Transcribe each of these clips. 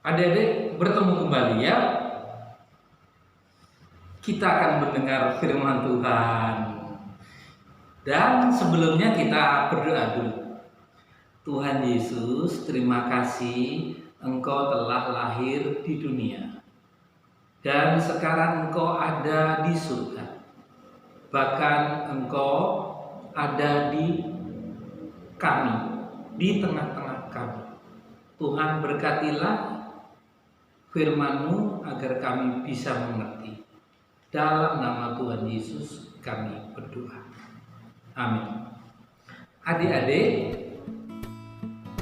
Adik-adik bertemu kembali ya. Kita akan mendengar firman Tuhan. Dan sebelumnya kita berdoa dulu. Tuhan Yesus, terima kasih Engkau telah lahir di dunia. Dan sekarang Engkau ada di surga. Bahkan Engkau ada di kami, di tengah-tengah kami. Tuhan berkatilah firman-Mu agar kami bisa mengerti. Dalam nama Tuhan Yesus kami berdoa. Amin. Adik-adik,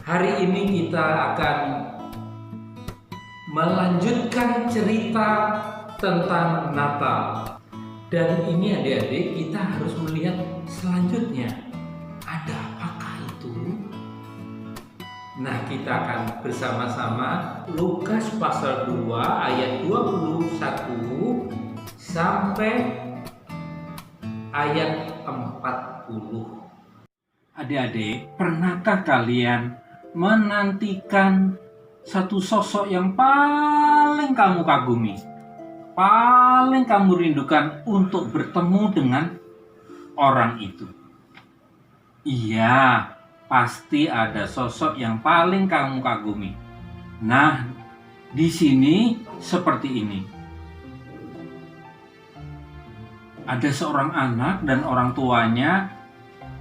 hari ini kita akan melanjutkan cerita tentang Natal. Dan ini adik-adik, kita harus melihat selanjutnya. Ada apakah itu? Nah, kita akan bersama-sama Lukas pasal 2 ayat 21 sampai ayat 40. Adik-adik, pernahkah kalian menantikan satu sosok yang paling kamu kagumi, paling kamu rindukan untuk bertemu dengan orang itu? Iya, pasti ada sosok yang paling kamu kagumi. Nah, di sini seperti ini. Ada seorang anak dan orang tuanya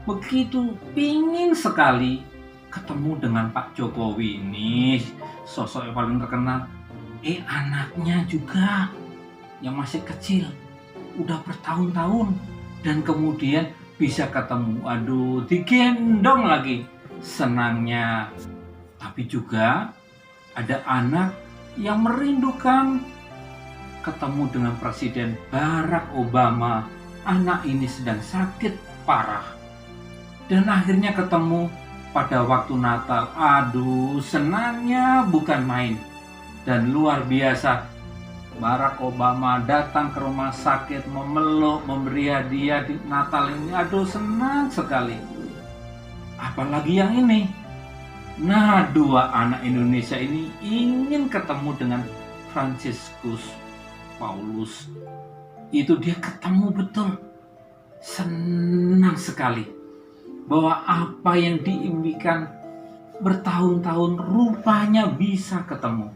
begitu pingin sekali ketemu dengan Pak Jokowi ini, sosok yang paling terkenal. Anaknya juga yang masih kecil, udah bertahun-tahun, dan kemudian bisa ketemu. Aduh, digendong lagi senangnya. Tapi juga ada anak yang merindukan ketemu dengan Presiden Barack Obama. Anak ini sedang sakit parah. Dan akhirnya ketemu pada waktu Natal. Aduh, senangnya bukan main. Dan luar biasa, Barack Obama datang ke rumah sakit, memeluk, memberi hadiah di Natal ini. Aduh, senang sekali. Apalagi yang ini. Nah, dua anak Indonesia ini ingin ketemu dengan Fransiskus Paulus. Itu dia ketemu betul. Senang sekali bahwa apa yang diimpikan bertahun-tahun rupanya bisa ketemu.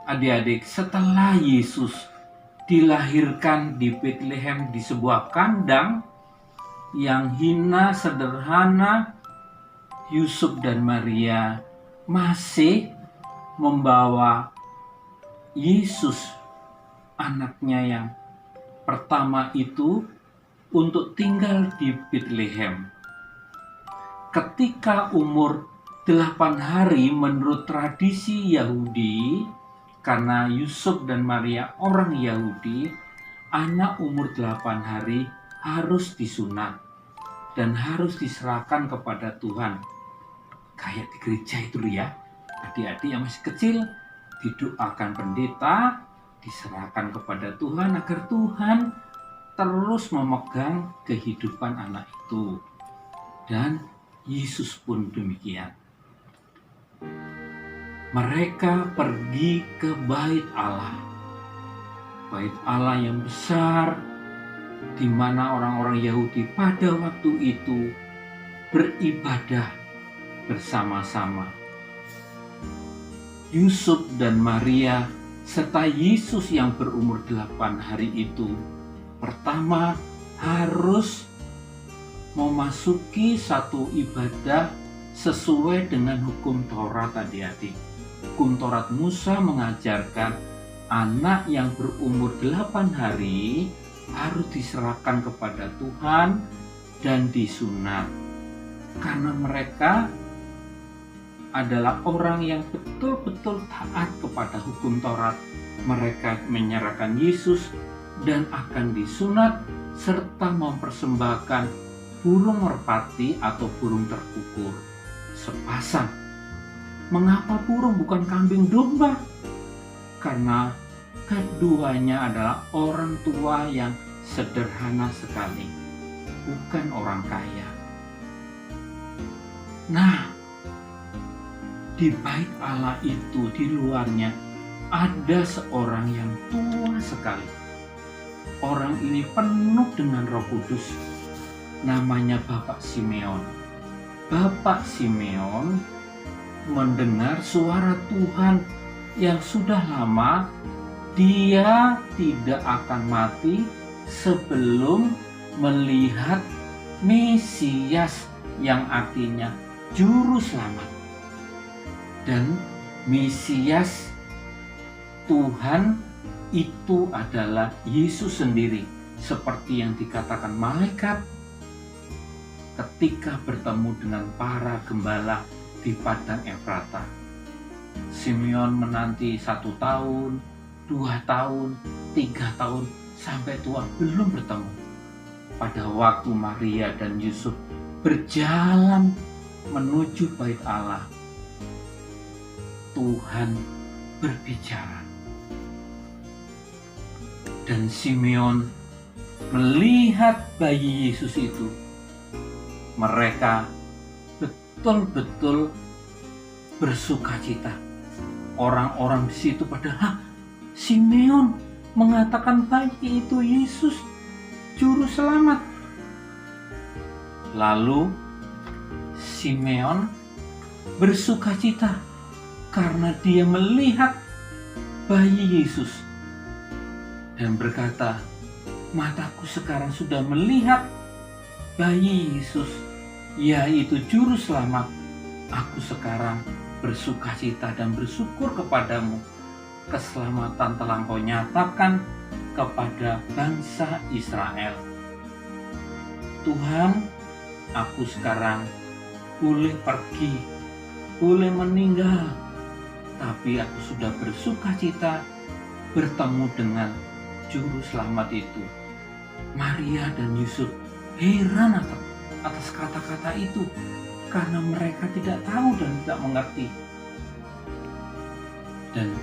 Adik-adik, setelah Yesus dilahirkan di Bethlehem di sebuah kandang yang hina, sederhana, Yusuf dan Maria masih membawa Yesus, anaknya yang pertama itu, untuk tinggal di Bethlehem. Ketika umur 8 hari menurut tradisi Yahudi, karena Yusuf dan Maria orang Yahudi, anak umur 8 hari harus disunat dan harus diserahkan kepada Tuhan. Kayak di gereja itu ya, adik-adik yang masih kecil didoakan pendeta, diserahkan kepada Tuhan agar Tuhan terus memegang kehidupan anak itu. Dan Yesus pun demikian. Mereka pergi ke bait Allah. Bait Allah yang besar, di mana orang-orang Yahudi pada waktu itu beribadah bersama-sama. Yusuf dan Maria serta Yesus yang berumur 8 hari itu pertama harus memasuki satu ibadah sesuai dengan hukum Taurat, adik-adik. Hukum Taurat Musa mengajarkan anak yang berumur 8 hari harus diserahkan kepada Tuhan dan disunat. Karena mereka adalah orang yang betul-betul taat kepada hukum Taurat. Mereka menyerahkan Yesus dan akan disunat serta mempersembahkan burung merpati atau burung terkukur sepasang. Mengapa burung bukan kambing domba? Karena keduanya adalah orang tua yang sederhana sekali, bukan orang kaya. Nah, Di bait Allah itu, di luarnya, ada seorang yang tua sekali. Orang ini penuh dengan Roh Kudus. Namanya Bapak Simeon. Bapak Simeon mendengar suara Tuhan yang sudah lama. Dia tidak akan mati sebelum melihat Mesias, yang artinya juru selamat. Dan Mesias Tuhan itu adalah Yesus sendiri, seperti yang dikatakan malaikat ketika bertemu dengan para gembala di padang Efrata. Simeon menanti 1 tahun, 2 tahun, 3 tahun, sampai tua belum bertemu. Pada waktu Maria dan Yusuf berjalan menuju bait Allah, Tuhan berbicara. Dan Simeon melihat bayi Yesus itu. Mereka betul-betul bersukacita. Orang-orang di situ pada, Simeon mengatakan bayi itu Yesus, juru selamat. Lalu Simeon bersukacita karena dia melihat bayi Yesus dan berkata, mataku sekarang sudah melihat bayi Yesus, yaitu juru selamat. Aku sekarang bersukacita dan bersyukur kepadamu. Keselamatan telah Kau nyatakan kepada bangsa Israel. Tuhan, aku sekarang boleh pergi, boleh meninggal, tapi aku sudah bersukacita bertemu dengan juru selamat itu. Maria dan Yusuf heran atas kata-kata itu, karena mereka tidak tahu dan tidak mengerti. Dan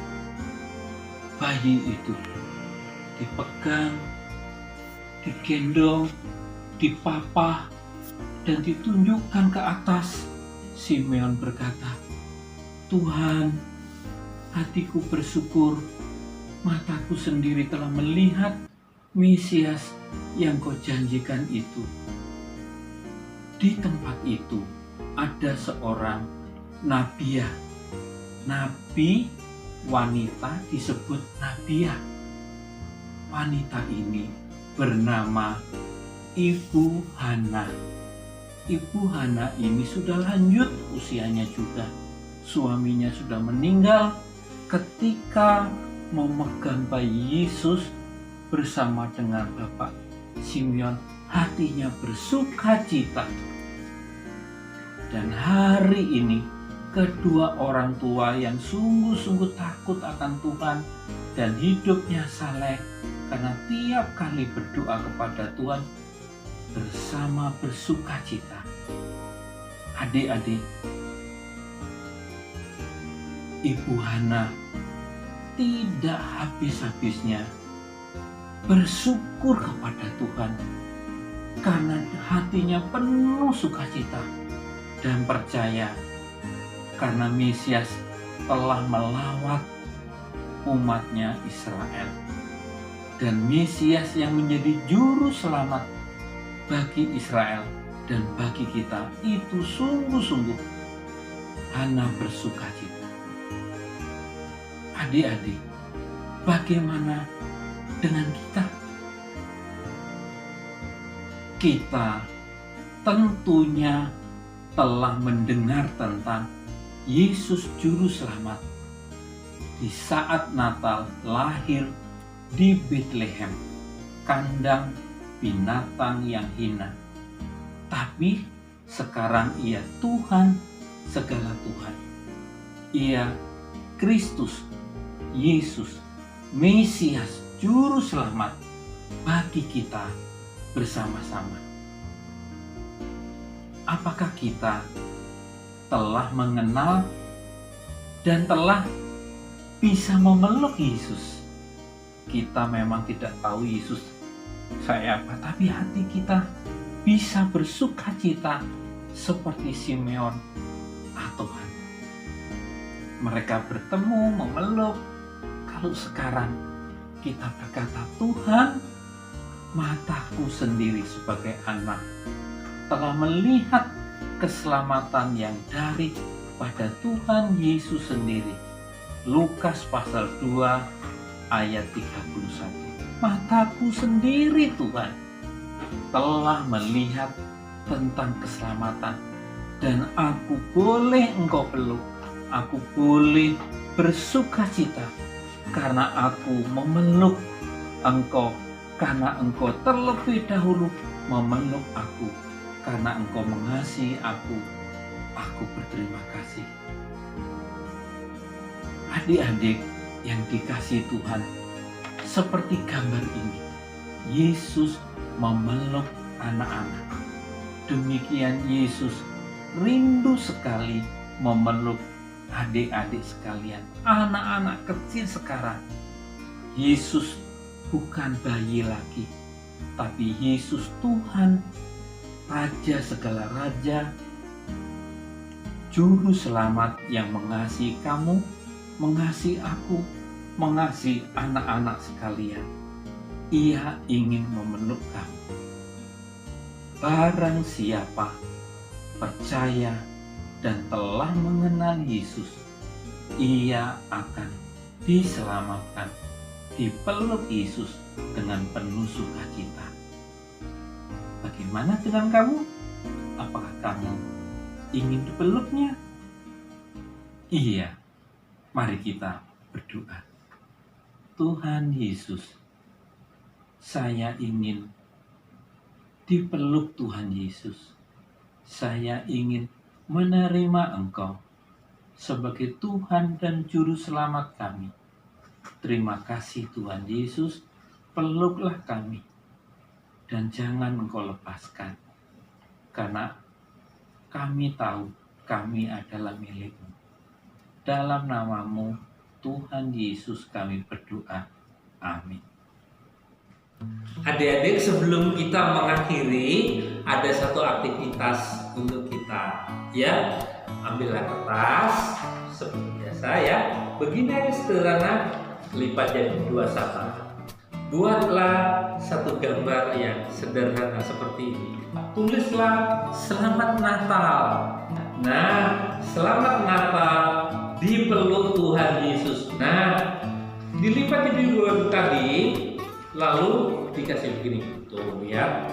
bayi itu dipegang, digendong, dipapah, dan ditunjukkan ke atas. Simeon berkata, Tuhan, hatiku bersyukur, mataku sendiri telah melihat Mesias yang Kau janjikan itu. Di tempat itu ada seorang nabiah. Nabi wanita disebut nabiah. Wanita ini bernama Ibu Hana. Ibu Hana ini sudah lanjut usianya juga. Suaminya sudah meninggal ketika memegang bayi Yesus bersama dengan Bapak Simeon. Hatinya bersukacita. Dan hari ini kedua orang tua yang sungguh-sungguh takut akan Tuhan dan hidupnya saleh karena tiap kali berdoa kepada Tuhan bersama bersukacita. Adik-adik, Ibu Hana tidak habis-habisnya bersyukur kepada Tuhan karena hatinya penuh sukacita dan percaya karena Mesias telah melawat umatnya Israel. Dan Mesias yang menjadi juru selamat bagi Israel dan bagi kita itu sungguh-sungguh Hana bersukacita. Adik-adik, bagaimana dengan kita? Kita tentunya telah mendengar tentang Yesus Juru Selamat di saat Natal lahir di Betlehem, kandang binatang yang hina. Tapi sekarang Ia Tuhan segala Tuhan. Ia Kristus, Yesus, Mesias, Juru Selamat bagi kita bersama-sama. Apakah kita telah mengenal dan telah bisa memeluk Yesus? Kita memang tidak tahu Yesus saya apa, tapi hati kita bisa bersukacita seperti Simeon atau Hana. mereka bertemu, memeluk. Kalau sekarang kita berkata, Tuhan, mataku sendiri sebagai anak telah melihat keselamatan yang dari pada Tuhan Yesus sendiri. Lukas pasal 2 ayat 31. Mataku sendiri Tuhan telah melihat tentang keselamatan, dan aku boleh Engkau peluk, aku boleh bersukacita karena aku memeluk Engkau, karena Engkau terlebih dahulu memeluk aku, karena Engkau mengasihi aku berterima kasih. Adik-adik yang dikasihi Tuhan, seperti gambar ini, Yesus memeluk anak-anak. Demikian Yesus rindu sekali memeluk adik-adik sekalian, anak-anak kecil sekarang. Yesus bukan bayi lagi, tapi Yesus Tuhan, Raja segala raja, Juru Selamat yang mengasihi kamu, mengasihi aku, mengasihi anak-anak sekalian. Ia ingin memeluk kamu. Barang siapa percaya dan telah mengenal Yesus, ia akan diselamatkan, dipeluk Yesus dengan penuh sukacita. Bagaimana dengan kamu? Apakah kamu ingin dipeluknya? Iya, mari kita berdoa. Tuhan Yesus, saya ingin dipeluk Tuhan Yesus. Saya ingin menerima Engkau sebagai Tuhan dan Juru Selamat kami. Terima kasih Tuhan Yesus, peluklah kami dan jangan Engkau lepaskan, karena kami tahu kami adalah milik-Mu. Dalam nama-Mu Tuhan Yesus kami berdoa. Amin. Adik-adik, sebelum kita mengakhiri, ada satu aktivitas untuk kita. Ya, ambillah kertas seperti biasa ya. Begini aja sederhana, lipat jadi 2 sama. Buatlah satu gambar yang sederhana seperti ini. Tulislah Selamat Natal. Nah, Selamat Natal, dipeluk Tuhan Yesus. Nah, dilipat jadi 2 tadi. Lalu dikasih begini, tuh ya.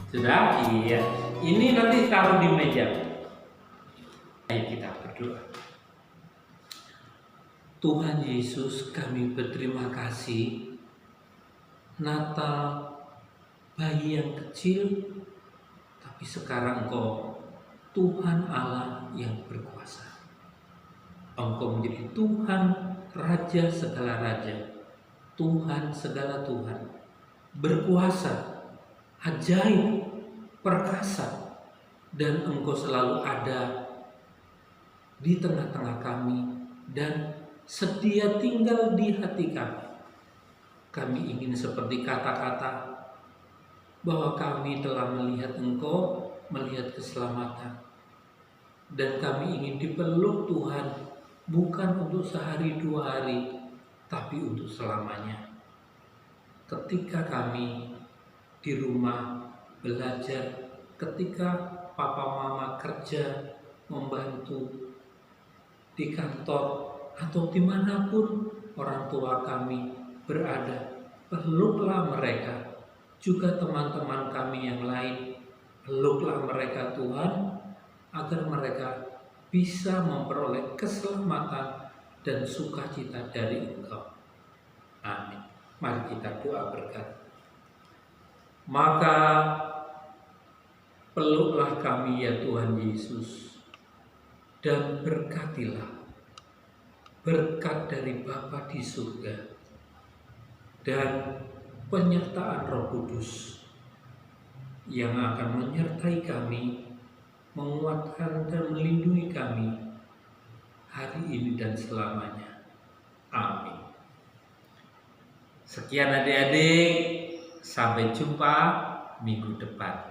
Sudah? Iya. Ini nanti taruh di meja. Ayo kita berdoa. Tuhan Yesus, kami berterima kasih. Natal bayi yang kecil, tapi sekarang Engkau Tuhan Allah yang berkuasa. Engkau menjadi Tuhan, Raja segala raja, Tuhan segala Tuhan, berkuasa, ajaib, perkasa, dan Engkau selalu ada di tengah-tengah kami dan sedia tinggal di hati kami. Kami ingin seperti kata-kata bahwa kami telah melihat Engkau, melihat keselamatan, dan kami ingin dipeluk Tuhan, bukan untuk sehari 2 hari, tapi untuk selamanya. Ketika kami di rumah belajar, ketika papa mama kerja, membantu di kantor, atau dimanapun orang tua kami berada, peluklah mereka. Juga teman-teman kami yang lain, peluklah mereka Tuhan, agar mereka bisa memperoleh keselamatan dan sukacita dari Engkau. Amin. Mari kita doa berkat. Maka peluklah kami ya Tuhan Yesus, dan berkatilah berkat dari Bapa di surga dan penyertaan Roh Kudus yang akan menyertai kami, menguatkan dan melindungi kami hari ini dan selamanya. Amin. Sekian adik-adik, sampai jumpa minggu depan.